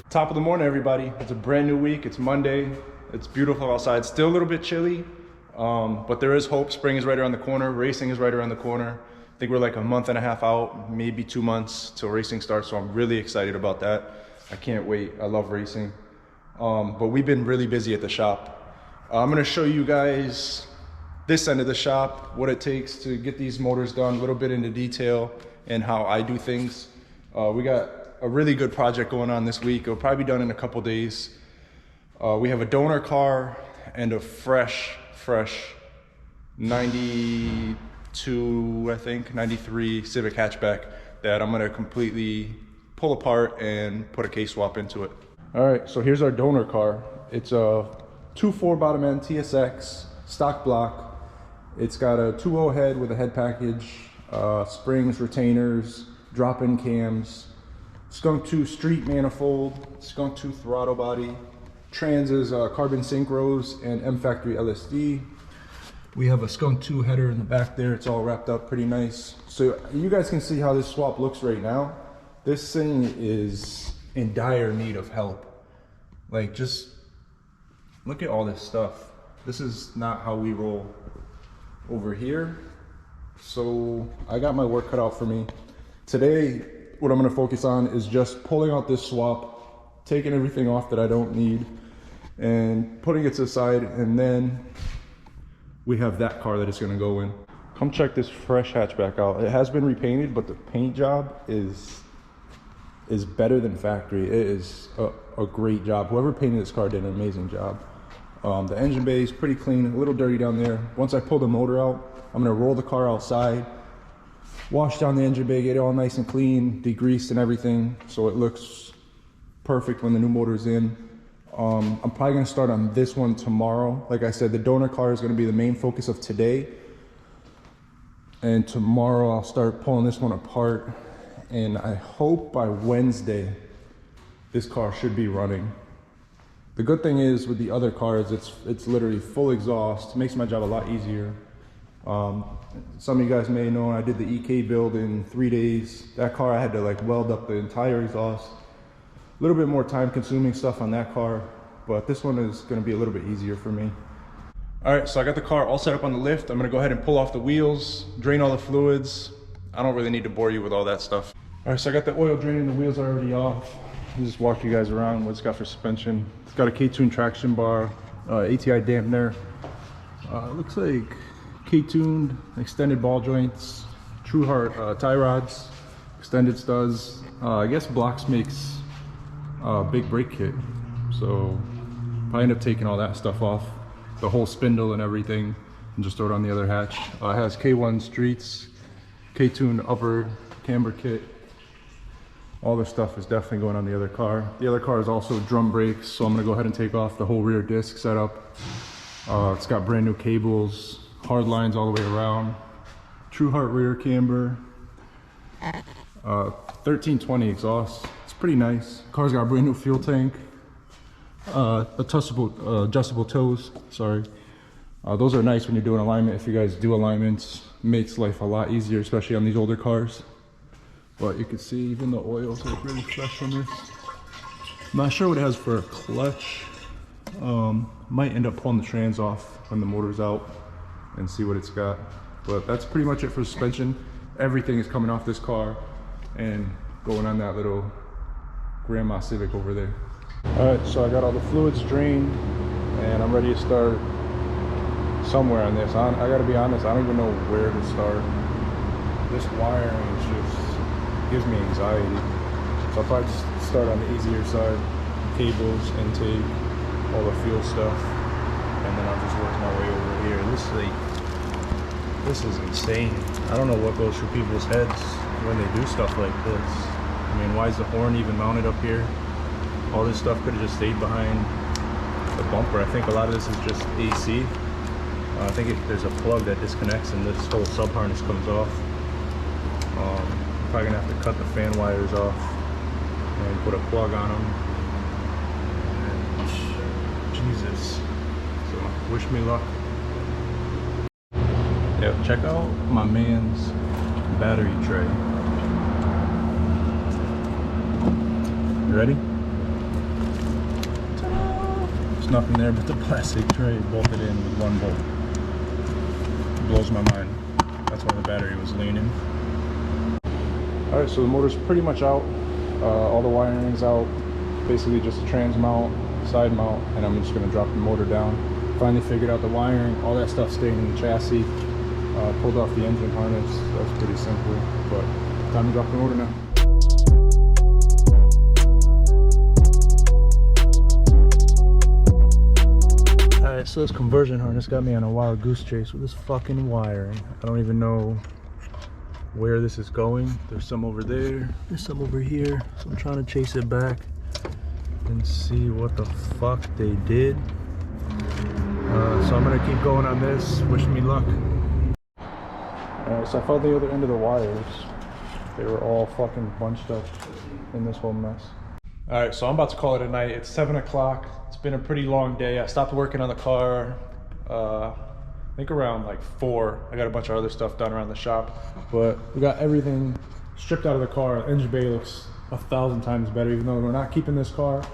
Top of the morning, everybody. It's a brand new week. It's Monday. It's beautiful outside. Still a little bit chilly, but there is hope. Spring is right around the corner. Racing is right around the corner. I think we're like a month and a half out, maybe 2 months till racing starts. So I'm really excited about that. I can't wait. I love racing. But we've been really busy at the shop. I'm gonna show you guys this end of the shop, what it takes to get these motors done, a little bit into detail and how I do things. We got a really good project going on this week. It'll probably be done in a couple days. We have a donor car and a fresh 92, I think, 93 Civic hatchback that I'm gonna completely pull apart and put a case swap into it. All right, so here's our donor car. It's a 2.4 bottom end TSX, stock block. It's got a 2.0 head with a head package, springs, retainers, drop-in cams, Skunk 2 street manifold, Skunk 2 throttle body, transes, carbon synchros, and M Factory LSD. We have a Skunk 2 header in the back there. It's all wrapped up pretty nice. So you guys can see how this swap looks right now. This thing is in dire need of help. Like, just look at all this stuff. This is not how we roll over here. So I got my work cut out for me. Today, what I'm gonna focus on is just pulling out this swap, taking everything off that I don't need, and putting it to the side, and then we have that car that it's gonna go in. Come check this fresh hatchback out. It has been repainted, but the paint job is better than factory. It is a great job. Whoever painted this car did an amazing job. The engine bay is pretty clean, a little dirty down there. Once I pull the motor out, I'm gonna roll the car outside, wash down the engine bay, get it all nice and clean, degreased and everything, so it looks perfect when the new motor's in. I'm probably gonna start on this one tomorrow. Like I said, the donor car is gonna be the main focus of today. And tomorrow I'll start pulling this one apart. And I hope by Wednesday, this car should be running. The good thing is with the other cars, it's literally full exhaust. It makes my job a lot easier. Some of you guys may know I did the EK build in 3 days. That car I had to like weld up the entire exhaust. A little bit more time consuming stuff on that car, but this one is gonna be a little bit easier for me. All right, so I got the car all set up on the lift. I'm gonna go ahead and pull off the wheels, drain all the fluids. I don't really need to bore you with all that stuff. All right, so I got the oil draining, the wheels are already off. I'll just walk you guys around what it's got for suspension. It's got a K-Tune traction bar, ATI dampener. It looks like K-tuned extended ball joints, True Heart tie rods, extended studs. I guess Blocks makes big brake kit, so probably end up taking all that stuff off, the whole spindle and everything, and just throw it on the other hatch. It has K1 streets, K-tuned upper camber kit. All this stuff is definitely going on the other car. The other car is also drum brakes, so I'm gonna go ahead and take off the whole rear disc setup. It's got brand new cables, hard lines all the way around, True Heart rear camber, 1320 exhaust. It's pretty nice. Car's got a brand new fuel tank, adjustable toes, sorry. Those are nice when you're doing alignment. If you guys do alignments, makes life a lot easier, especially on these older cars. But you can see even the oils are really fresh on this. I'm not sure what it has for a clutch. Might end up pulling the trans off when the motor's out and see what it's got. But that's pretty much it for suspension. Everything is coming off this car and going on that little Grandma Civic over there. All right, so I got all the fluids drained and I'm ready to start somewhere on this. I gotta be honest, I don't even know where to start. This wiring is just gives me anxiety. So I'll probably just start on the easier side, cables, intake, all the fuel stuff, and then I'll just work my way over here. This This is insane. I don't know what goes through people's heads when they do stuff like this. I mean, why is the horn even mounted up here? All this stuff could have just stayed behind the bumper. I think a lot of this is just AC. I think there's a plug that disconnects and this whole sub harness comes off. I'm probably gonna have to cut the fan wires off and put a plug on them. And Jesus. So wish me luck. Yeah, check out my man's battery tray. You ready? Ta-da! There's nothing there but the plastic tray bolted in with one bolt. Blows my mind. That's why the battery was leaning. All right, so the motor's pretty much out. All the wiring's out. Basically just a trans mount, side mount, and I'm just gonna drop the motor down. Finally figured out the wiring. All that stuff stayed in the chassis. Pulled off the engine harness. That's pretty simple, but time to drop the motor now. Alright, so this conversion harness got me on a wild goose chase with this fucking wiring. I don't even know where this is going. There's some over there, there's some over here, so I'm trying to chase it back and see what the fuck they did. So I'm gonna keep going on this. Wish me luck. Alright, so I found the other end of the wires. They were all fucking bunched up in this whole mess. Alright, so I'm about to call it a night. It's 7 o'clock. It's been a pretty long day. I stopped working on the car, I think around like 4. I got a bunch of other stuff done around the shop. But we got everything stripped out of the car. The engine bay looks 1,000 times better, even though we're not keeping this car.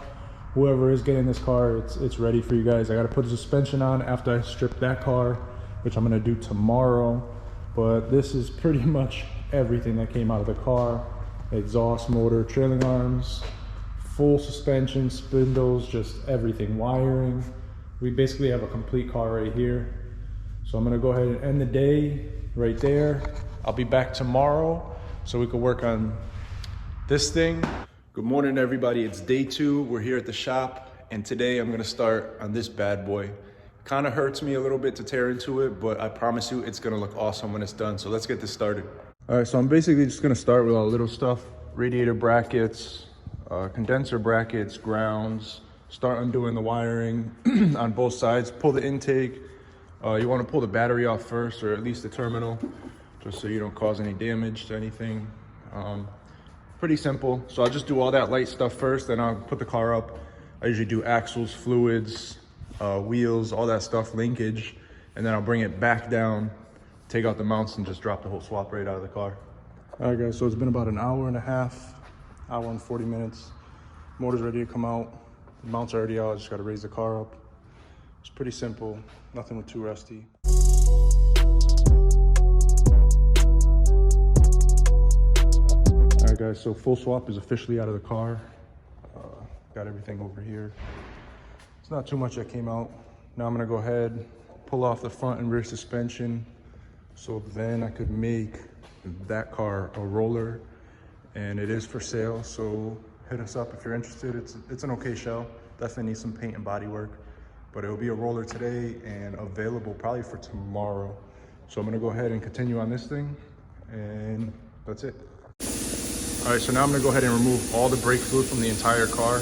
Whoever is getting this car, it's ready for you guys. I got to put the suspension on after I strip that car, which I'm going to do tomorrow. But this is pretty much everything that came out of the car. Exhaust, motor, trailing arms, full suspension, spindles, just everything, wiring. We basically have a complete car right here. So I'm gonna go ahead and end the day right there. I'll be back tomorrow so we can work on this thing. Good morning, everybody. It's day 2. We're here at the shop, and today I'm gonna start on this bad boy. Kind of hurts me a little bit to tear into it, but I promise you it's gonna look awesome when it's done. So let's get this started. All right, so I'm basically just gonna start with all the little stuff. Radiator brackets, condenser brackets, grounds, start undoing the wiring on both sides, pull the intake. You wanna pull the battery off first, or at least the terminal, just so you don't cause any damage to anything. Pretty simple. So I'll just do all that light stuff first, then I'll put the car up. I usually do axles, fluids, wheels, all that stuff, linkage, and then I'll bring it back down, take out the mounts, and just drop the whole swap right out of the car. All right, guys, so it's been about an hour and a half, hour and 40 minutes. Motor's ready to come out. The mounts are already out. I just got to raise the car up. It's pretty simple, nothing too rusty. All right, guys, so full swap is officially out of the car. Got everything over here. It's not too much that came out. Now I'm gonna go ahead, pull off the front and rear suspension, so then I could make that car a roller, and it is for sale. So hit us up if you're interested. It's an okay shell. Definitely needs some paint and body work, but it will be a roller today and available probably for tomorrow. So I'm gonna go ahead and continue on this thing, and that's it. All right, so now I'm gonna go ahead and remove all the brake fluid from the entire car.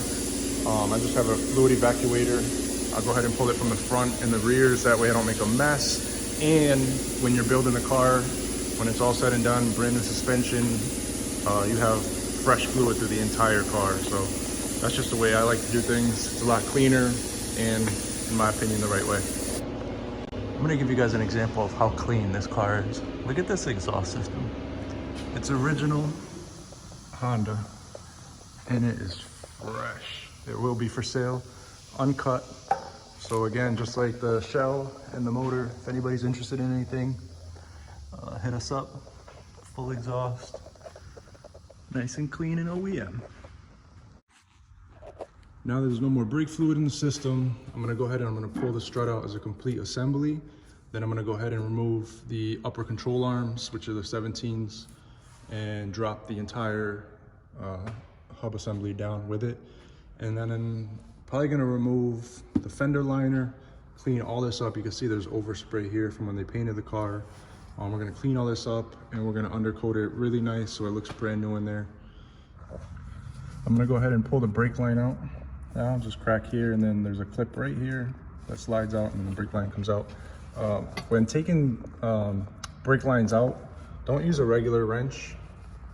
I just have a fluid evacuator. I'll go ahead and pull it from the front and the rears. That way I don't make a mess. And when you're building the car, when it's all said and done, brand new suspension, you have fresh fluid through the entire car. So that's just the way I like to do things. It's a lot cleaner and, in my opinion, the right way. I'm gonna give you guys an example of how clean this car is. Look at this exhaust system. It's original Honda, and it is fresh. It will be for sale, uncut. So again, just like the shell and the motor, if anybody's interested in anything, hit us up. Full exhaust, nice and clean and OEM. Now there's no more brake fluid in the system. I'm gonna go ahead and I'm gonna pull the strut out as a complete assembly. Then I'm gonna go ahead and remove the upper control arms, which are the 17s, and drop the entire hub assembly down with it. And then I'm probably gonna remove the fender liner, clean all this up. You can see there's overspray here from when they painted the car. We're gonna clean all this up and we're gonna undercoat it really nice so it looks brand new in there. I'm gonna go ahead and pull the brake line out. Now, just crack here, and then there's a clip right here that slides out and the brake line comes out. When taking brake lines out, don't use a regular wrench,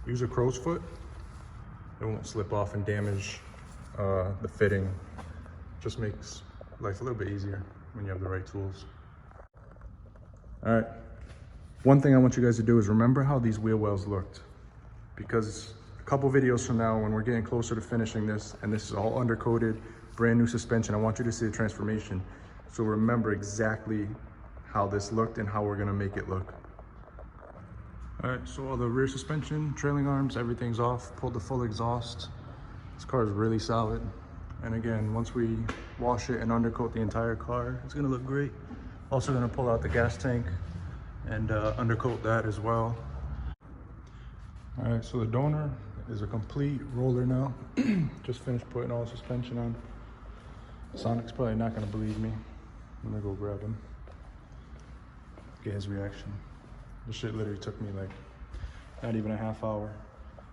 use a crow's foot. It won't slip off and damage the fitting. Just makes life a little bit easier when you have the right tools. All right, one thing I want you guys to do is remember how these wheel wells looked, because a couple videos from now, when we're getting closer to finishing this, and this is all undercoated, brand new suspension, I want you to see the transformation. So remember exactly how this looked and how we're gonna make it look. All right, so all the rear suspension, trailing arms, everything's off, pulled the full exhaust. This car is really solid. And again, once we wash it and undercoat the entire car, it's gonna look great. Also gonna pull out the gas tank and undercoat that as well. All right, so the donor is a complete roller now. Just finished putting all the suspension on. Sonic's probably not gonna believe me. I'm gonna go grab him, get his reaction. This shit literally took me like not even a half hour.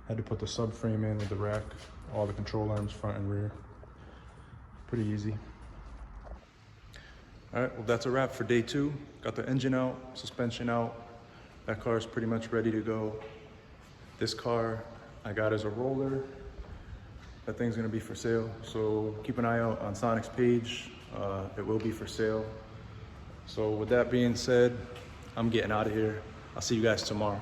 Had to put the subframe in with the rack, all the control arms front and rear. Pretty easy. All right, well, that's a wrap for day 2. Got the engine out, suspension out. That car is pretty much ready to go. This car I got as a roller. That thing's gonna be for sale. So keep an eye out on Sonic's page. It will be for sale. So with that being said, I'm getting out of here. I'll see you guys tomorrow.